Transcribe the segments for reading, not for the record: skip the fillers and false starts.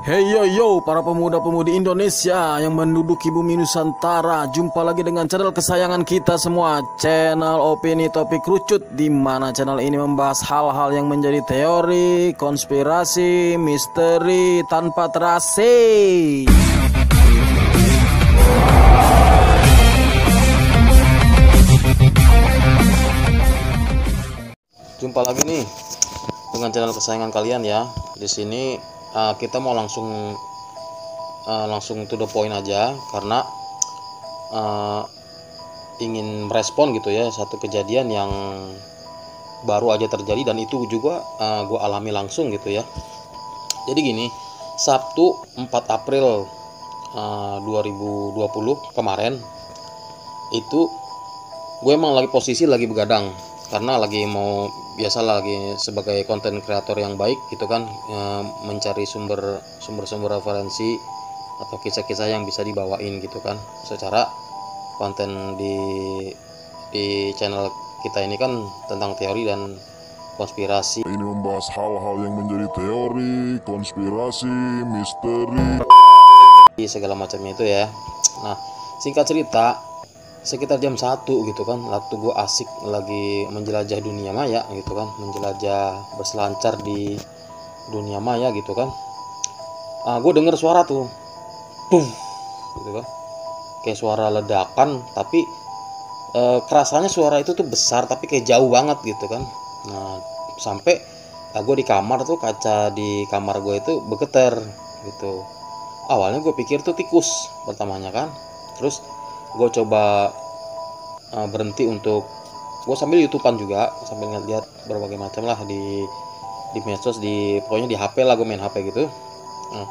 Hey yo yo para pemuda-pemudi Indonesia yang menduduki bumi Nusantara, jumpa lagi dengan channel kesayangan kita semua, channel Opini Topik Kerucut, di mana channel ini membahas hal-hal yang menjadi teori, konspirasi, misteri tanpa terasi. Jumpa lagi nih dengan channel kesayangan kalian ya. Di sini kita mau langsung to the point aja, karena ingin merespon gitu ya satu kejadian yang baru aja terjadi, dan itu juga gue alami langsung gitu ya. Jadi gini, Sabtu 4 April 2020 kemarin itu gue emang lagi begadang, karena lagi mau biasalah lagi sebagai konten kreator yang baik gitu kan, mencari sumber referensi atau kisah-kisah yang bisa dibawain gitu kan, secara konten di channel kita ini kan tentang teori dan konspirasi. Ini membahas hal-hal yang menjadi teori, konspirasi, misteri, segala macamnya itu ya. Nah, singkat cerita, sekitar jam 1 gitu kan, waktu gue asik lagi menjelajah dunia maya gitu kan, berselancar di dunia maya gitu kan, gue denger suara tuh boom gitu kan, kayak suara ledakan, tapi kerasanya suara itu tuh besar tapi kayak jauh banget gitu kan. Nah, sampai gue di kamar tuh, kaca di kamar gue itu bergetar gitu. Awalnya gue pikir tuh tikus pertamanya kan, terus gue coba berhenti untuk gue sambil YouTubean juga, sambil ngeliat berbagai macam lah di medsos, pokoknya di HP lah, gue main HP gitu. Nah,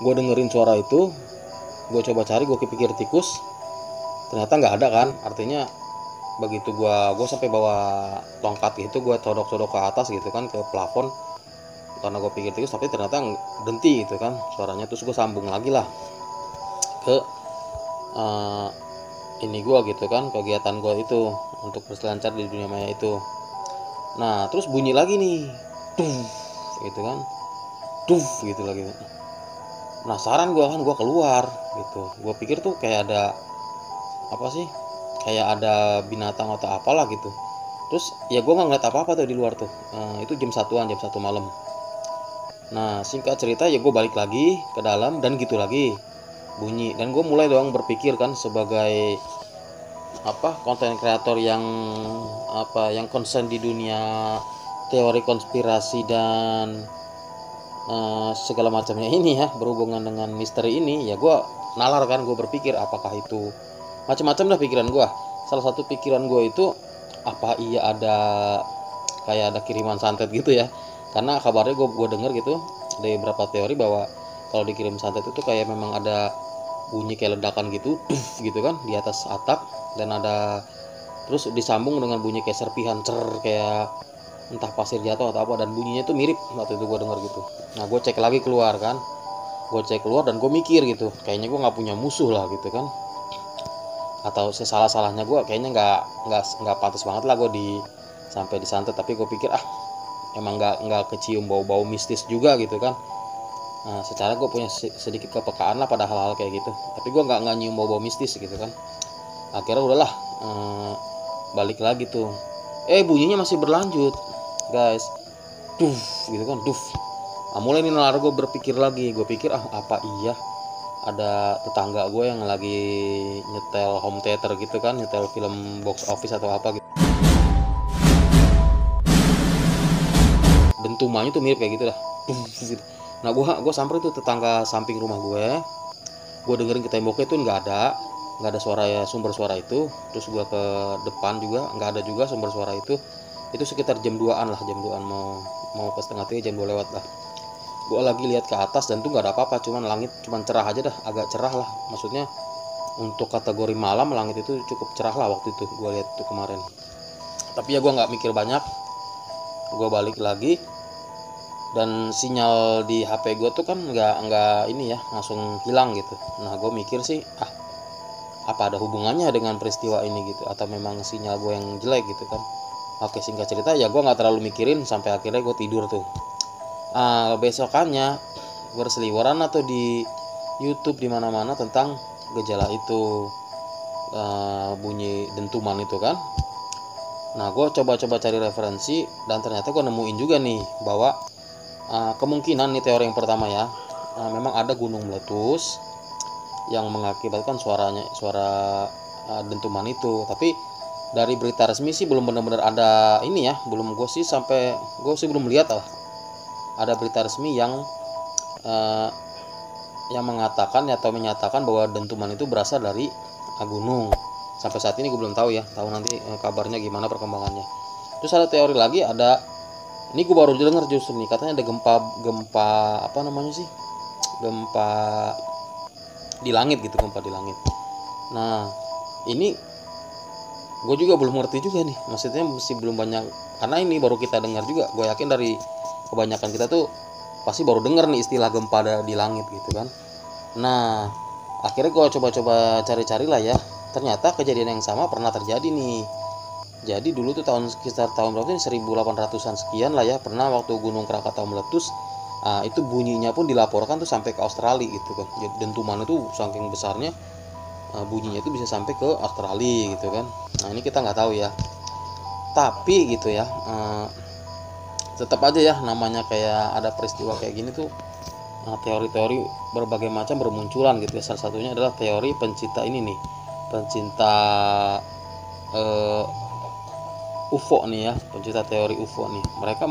gue dengerin suara itu, gue coba cari, gue pikir tikus, ternyata nggak ada kan. Artinya begitu gue sampai bawa tongkat gitu, gue sodok ke atas gitu kan, ke plafon, karena gue pikir tikus, tapi ternyata berhenti gitu kan suaranya. Terus gue sambung lagi lah ke ini gue gitu kan, kegiatan gue itu untuk berselancar di dunia maya itu. Nah, terus bunyi lagi nih, tuh gitu kan, tuh gitu lagi. Penasaran gue kan, gue keluar gitu. Gue pikir tuh kayak ada apa sih, kayak ada binatang atau apalah gitu. Terus ya gue nggak ngeliat apa-apa tuh di luar tuh. Itu jam 1 malam. Nah, singkat cerita ya gue balik lagi ke dalam, dan gitu lagi bunyi, dan gue mulai dong berpikir kan, sebagai konten kreator yang concern di dunia teori konspirasi dan segala macamnya ini ya, berhubungan dengan misteri ini ya. Gue nalar kan, gue berpikir apakah itu macam-macam lah pikiran gue. Salah satu pikiran gue itu, apa iya kayak ada kiriman santet gitu ya, karena kabarnya gue denger gitu dari beberapa teori bahwa kalau dikirim santet itu kayak memang ada bunyi kayak ledakan gitu, gitu kan, di atas atap, dan ada terus disambung dengan bunyi kayak serpihan kayak entah pasir jatuh atau apa, dan bunyinya itu mirip waktu itu gue dengar gitu. Nah, gue cek lagi keluar kan, dan gue mikir gitu, kayaknya gue nggak punya musuh lah gitu kan, atau sesalah-salahnya gue kayaknya nggak pantas banget lah gue sampai disantet. Tapi gue pikir emang nggak kecium bau-bau mistis juga gitu kan. Nah, secara gue punya sedikit kepekaan lah pada hal-hal kayak gitu, tapi gue nggak nyium bau-bau mistis gitu kan. Akhirnya udahlah, balik lagi tuh, bunyinya masih berlanjut guys, duh gitu kan, duh. Mulai nih nalar gue berpikir lagi, gue pikir apa iya ada tetangga gue yang lagi nyetel home theater gitu kan, nyetel film box office atau apa gitu. Dentumannya tuh mirip kayak gitu dah, duh gitu. Nah, gue samperin tuh tetangga samping rumah gue dengerin ke temboknya tuh nggak ada suara ya, sumber suara itu. Terus gue ke depan juga nggak ada juga sumber suara itu sekitar jam 2-an lah, mau ke setengah 3, jam 2 lewat lah. Gue lagi lihat ke atas, dan tuh nggak ada apa-apa, cuman langit cuman cerah aja dah, agak cerah lah, maksudnya untuk kategori malam langit itu cukup cerah lah waktu itu gue lihat tuh kemarin. Tapi ya gue nggak mikir banyak, gue balik lagi, dan sinyal di HP gue tuh kan nggak ini ya, langsung hilang gitu. Nah, gue mikir sih apa ada hubungannya dengan peristiwa ini gitu, atau memang sinyal gue yang jelek gitu kan. Oke, singkat cerita ya gue nggak terlalu mikirin sampai akhirnya gue tidur tuh. Besokannya berseliweran atau di YouTube di mana-mana tentang gejala itu, bunyi dentuman itu kan. Nah, gue coba-coba cari referensi dan ternyata gue nemuin juga nih bahwa kemungkinan nih teori yang pertama ya, memang ada gunung meletus yang mengakibatkan suara dentuman itu. Tapi dari berita resmi sih belum benar-benar ada ini ya, gue sih belum lihat ada berita resmi yang mengatakan atau menyatakan bahwa dentuman itu berasal dari gunung. Sampai saat ini gue belum tahu ya, tahu nanti kabarnya gimana perkembangannya. Terus ada teori lagi, ini gue baru dengar justru nih, katanya ada gempa apa namanya sih, gempa di langit gitu, gempa di langit. Nah ini gue juga belum ngerti juga nih, maksudnya masih belum banyak, karena ini baru kita dengar juga. Gue yakin dari kebanyakan kita tuh pasti baru dengar nih istilah gempa di langit gitu kan. Nah akhirnya gue coba-coba cari-cari lah ya, ternyata kejadian yang sama pernah terjadi nih. Jadi dulu tuh sekitar tahun berapa nih, 1800-an sekian lah ya, pernah waktu Gunung Krakatau meletus. Itu bunyinya pun dilaporkan tuh sampai ke Australia gitu kan. Jadi dentuman itu saking besarnya, bunyinya itu bisa sampai ke Australia gitu kan. Nah ini kita nggak tahu ya, tapi gitu ya, tetap aja ya, namanya kayak ada peristiwa kayak gini tuh, teori-teori berbagai macam bermunculan gitu ya. Salah satunya adalah teori pencinta UFO nih ya, pencinta teori UFO nih. Mereka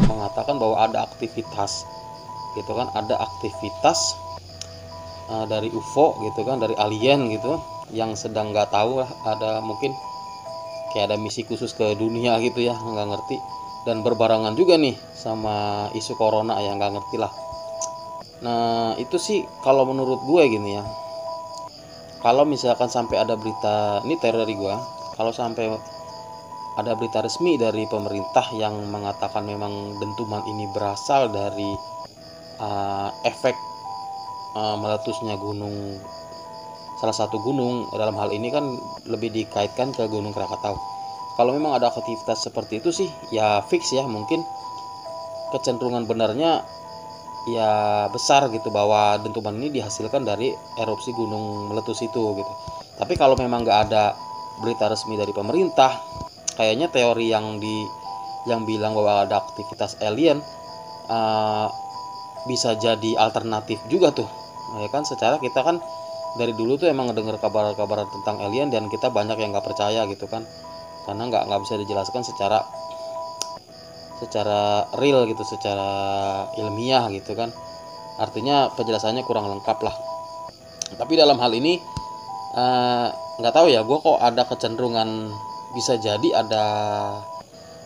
mengatakan bahwa ada aktivitas gitu kan, ada aktivitas dari UFO gitu kan, dari alien gitu, yang sedang nggak tahu lah, ada mungkin kayak ada misi khusus ke dunia gitu ya, nggak ngerti. Dan berbarengan juga nih sama isu corona ya, nggak ngerti lah. Nah itu sih kalau menurut gue gini ya, kalau misalkan sampai ada berita, ini teori dari gue, kalau sampai ada berita resmi dari pemerintah yang mengatakan memang dentuman ini berasal dari efek meletusnya salah satu gunung, dalam hal ini kan lebih dikaitkan ke Gunung Krakatau. Kalau memang ada aktivitas seperti itu sih ya fix ya, mungkin kecenderungan benarnya ya besar gitu, bahwa dentuman ini dihasilkan dari erupsi gunung meletus itu gitu. Tapi kalau memang nggak ada berita resmi dari pemerintah, kayaknya teori yang bilang bahwa ada aktivitas alien bisa jadi alternatif juga tuh ya kan. Secara kita kan dari dulu tuh emang ngedengar kabar-kabar tentang alien, dan kita banyak yang nggak percaya gitu kan, karena nggak bisa dijelaskan secara real gitu, secara ilmiah gitu kan, artinya penjelasannya kurang lengkap lah. Tapi dalam hal ini nggak tahu ya, gue kok ada kecenderungan bisa jadi ada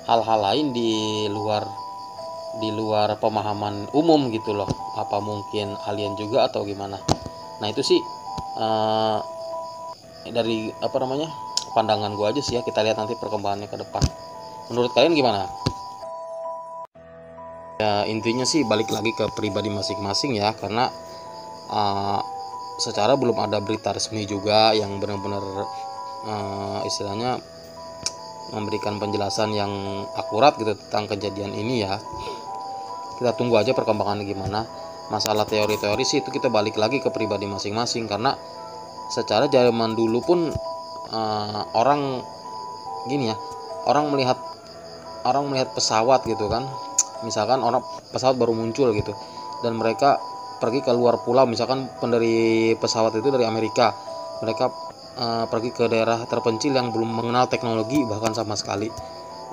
hal-hal lain di luar pemahaman umum gitu loh. Apa mungkin alien juga atau gimana? Nah itu sih dari pandangan gue aja sih ya. Kita lihat nanti perkembangannya ke depan. Menurut kalian gimana? Ya intinya sih balik lagi ke pribadi masing-masing ya, karena secara belum ada berita resmi juga yang benar-benar istilahnya memberikan penjelasan yang akurat gitu tentang kejadian ini ya. Kita tunggu aja perkembangannya gimana. Masalah teori-teori sih itu kita balik lagi ke pribadi masing-masing, karena secara zaman dulu pun orang gini ya, orang melihat pesawat gitu kan, misalkan pesawat baru muncul gitu, dan mereka pergi ke luar pulau, misalkan dari pesawat itu dari Amerika, mereka pergi ke daerah terpencil yang belum mengenal teknologi bahkan sama sekali.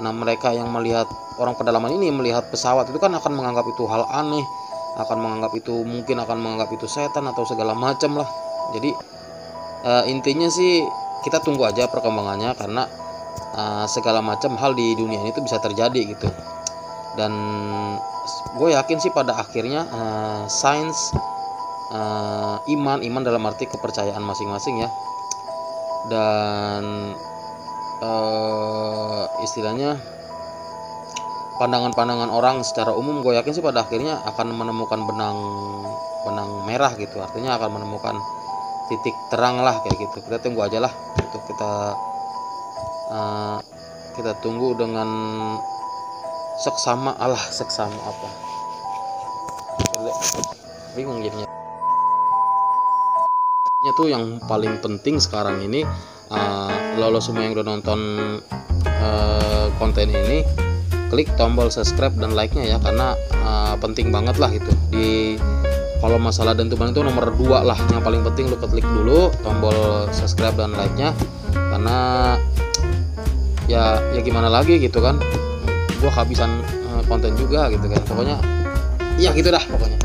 Nah mereka yang melihat, orang pedalaman ini melihat pesawat itu kan akan menganggap itu hal aneh, akan menganggap itu setan atau segala macam lah. Jadi intinya sih kita tunggu aja perkembangannya, karena segala macam hal di dunia ini tuh bisa terjadi gitu. Dan gue yakin sih pada akhirnya sains, iman dalam arti kepercayaan masing-masing ya, dan istilahnya pandangan-pandangan orang secara umum, gue yakin sih pada akhirnya akan menemukan benang merah gitu, artinya akan menemukan titik terang lah kayak gitu. Kita tunggu aja lah untuk kita tunggu dengan seksama apa bingung jadinya. Tuh yang paling penting sekarang ini, lo semua yang udah nonton konten ini, klik tombol subscribe dan like-nya ya, karena penting banget lah gitu. Kalau masalah dentuman itu nomor 2 lah, yang paling penting lo klik dulu tombol subscribe dan like-nya, karena ya gimana lagi gitu kan, gua kehabisan konten juga gitu kan, pokoknya ya gitu dah pokoknya.